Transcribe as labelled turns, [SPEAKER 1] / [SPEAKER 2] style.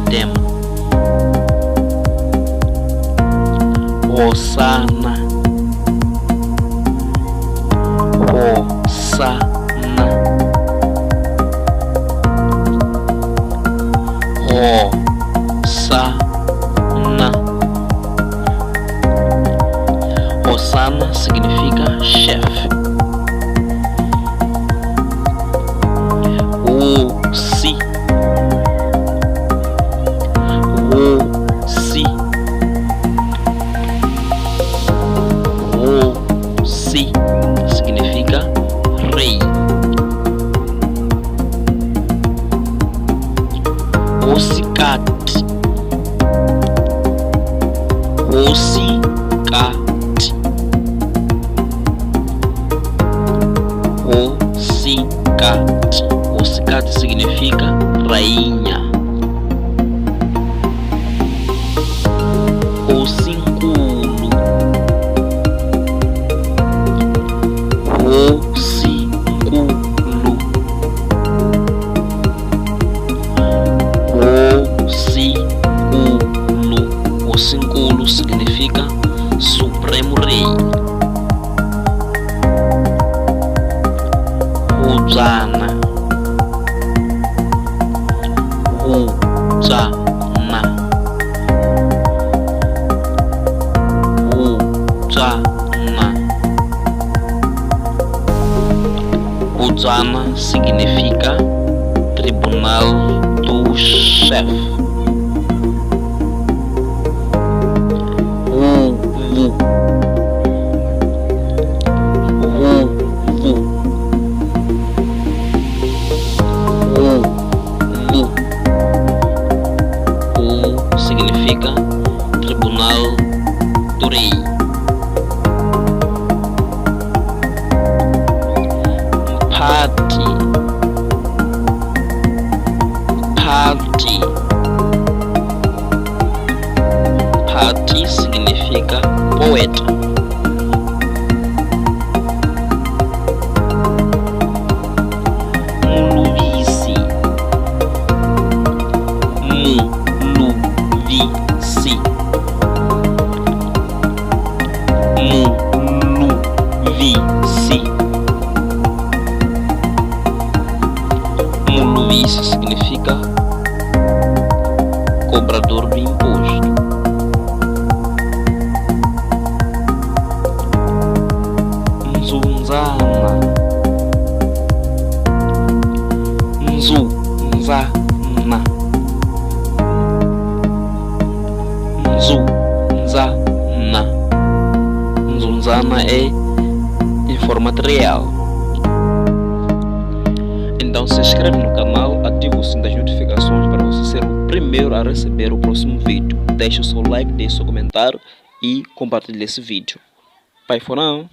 [SPEAKER 1] sistema. Hosana, Hosana, Hosana. Hosana significa chefe. Hosi, Hosi, Hosi significa rei. Hosicate, Hosicate, Hosicate. Hosicate significa rainha. Hocinculu, Hocinculu, Hocinculu. Hocinculu significa Supremo Rei. Huzana, Huzana, Huzana. Huzana significa Tribunal do Chefe. Ruvu, Ruvu, Ruvu. Significa Tribunal do Rei. Mpati, Mpati, Mpati significa poeta. Muluvisi, Muluvisi, Muluvisi. Muluvisi significa cobrador do imposto. Nzunzana, Nzunzana, Nzunzana. Nzunzana é em formato real. Então se inscreve no canal, ativa o sininho das notificações para você ser o primeiro a receber o próximo vídeo. Deixe o seu like, deixe o seu comentário e compartilhe esse vídeo. Bye for now.